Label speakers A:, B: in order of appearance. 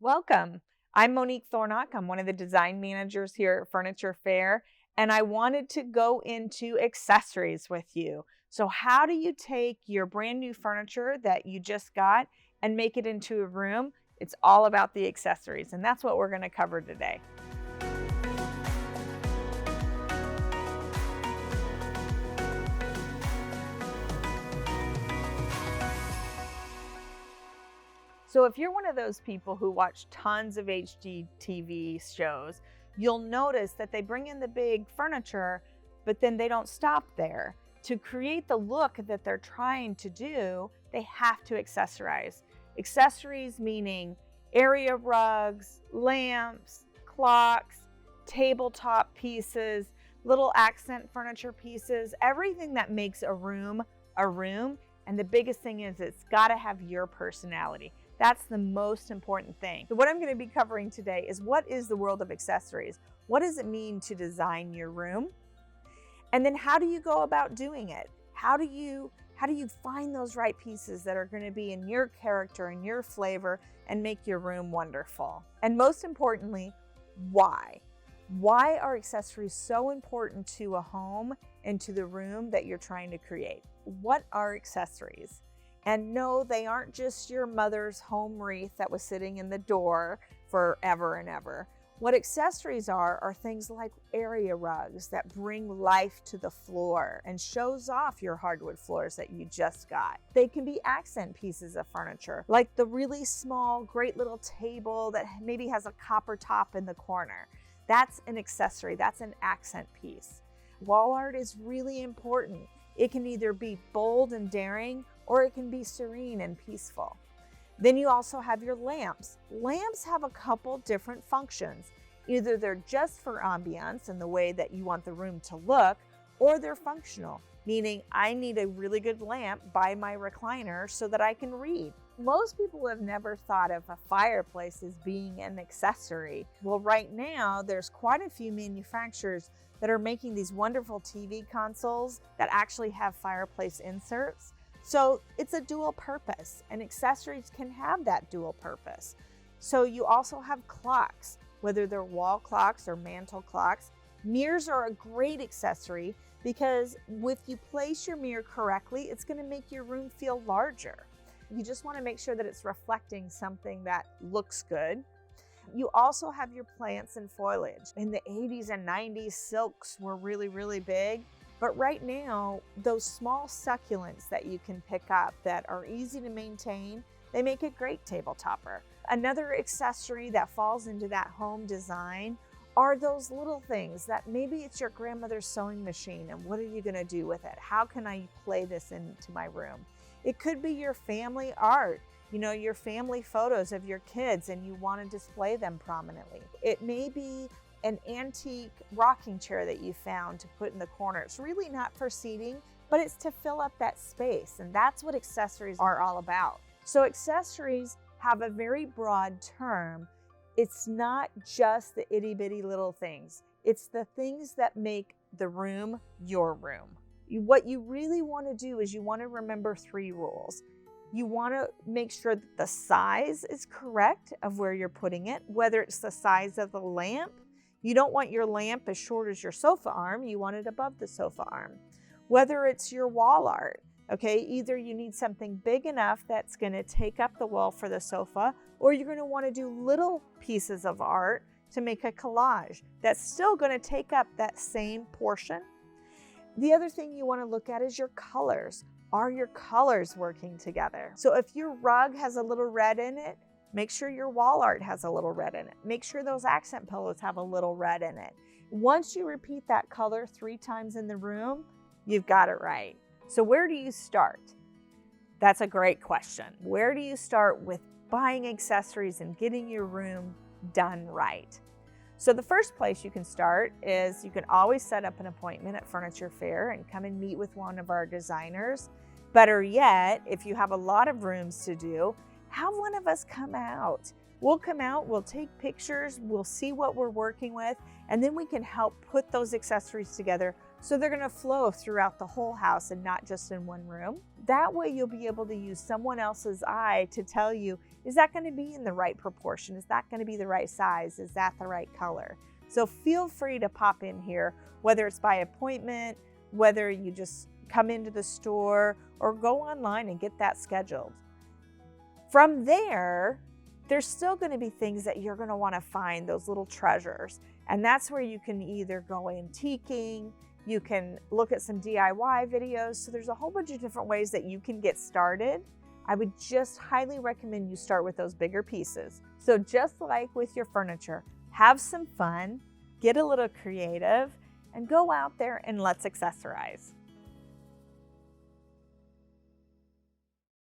A: Welcome. I'm Monique Thornock. I'm one of the design managers here at Furniture Fair, and I wanted to go into accessories with you. So how do you take your brand new furniture that you just got and make it into a room? It's all about the accessories, and that's what we're going to cover today. So if you're one of those people who watch tons of HGTV shows, you'll notice that they bring in the big furniture, but then they don't stop there. To create the look that they're trying to do, they have to accessorize. Accessories meaning area rugs, lamps, clocks, tabletop pieces, little accent furniture pieces, everything that makes a room a room. And the biggest thing is it's got to have your personality. That's the most important thing. So what I'm going to be covering today is what is the world of accessories? What does it mean to design your room? And then how do you go about doing it? How do you find those right pieces that are going to be in your character and your flavor and make your room wonderful? And most importantly, why? Why are accessories so important to a home and to the room that you're trying to create? What are accessories? And no, they aren't just your mother's home wreath that was sitting in the door forever and ever. What accessories are things like area rugs that bring life to the floor and shows off your hardwood floors that you just got. They can be accent pieces of furniture, like the really small, great little table that maybe has a copper top in the corner. That's an accessory, that's an accent piece. Wall art is really important. It can either be bold and daring, or it can be serene and peaceful. Then you also have your lamps. Lamps have a couple different functions. Either they're just for ambiance and the way that you want the room to look, or they're functional, meaning I need a really good lamp by my recliner so that I can read. Most people have never thought of a fireplace as being an accessory. Well, right now, there's quite a few manufacturers that are making these wonderful TV consoles that actually have fireplace inserts. So it's a dual purpose, and accessories can have that dual purpose. So you also have clocks, whether they're wall clocks or mantle clocks. Mirrors are a great accessory because if you place your mirror correctly, it's going to make your room feel larger. You just want to make sure that it's reflecting something that looks good. You also have your plants and foliage. In the 80s and 90s, silks were really, really big. But right now, those small succulents that you can pick up that are easy to maintain, they make a great table topper. Another accessory that falls into that home design are those little things that maybe it's your grandmother's sewing machine, and what are you going to do with it? How can I play this into my room? It could be your family art, your family photos of your kids, and you want to display them prominently. It may be an antique rocking chair that you found to put in the corner. It's really not for seating, but it's to fill up that space. And that's what accessories are all about. So accessories have a very broad term. It's not just the itty bitty little things. It's the things that make the room your room. What you really want to do is you want to remember 3 rules. You want to make sure that the size is correct of where you're putting it, whether it's the size of the lamp. You don't want your lamp as short as your sofa arm. You want it above the sofa arm. Whether it's your wall art, okay, either you need something big enough that's going to take up the wall for the sofa, or you're going to want to do little pieces of art to make a collage that's still going to take up that same portion. The other thing you want to look at is your colors. Are your colors working together? So if your rug has a little red in it, make sure your wall art has a little red in it. Make sure those accent pillows have a little red in it. Once you repeat that color 3 times in the room, you've got it right. So where do you start? That's a great question. Where do you start with buying accessories and getting your room done right? So the first place you can start is you can always set up an appointment at Furniture Fair and come and meet with one of our designers. Better yet, if you have a lot of rooms to do, have one of us come out. We'll come out, we'll take pictures, we'll see what we're working with, and then we can help put those accessories together so they're gonna flow throughout the whole house and not just in one room. That way you'll be able to use someone else's eye to tell you, is that going to be in the right proportion? Is that going to be the right size? Is that the right color? So feel free to pop in here, whether it's by appointment, whether you just come into the store or go online and get that scheduled. From there, there's still going to be things that you're going to want to find, those little treasures. And that's where you can either go antiquing, you can look at some DIY videos. So there's a whole bunch of different ways that you can get started. I would just highly recommend you start with those bigger pieces. So just like with your furniture, have some fun, get a little creative, and go out there and let's accessorize.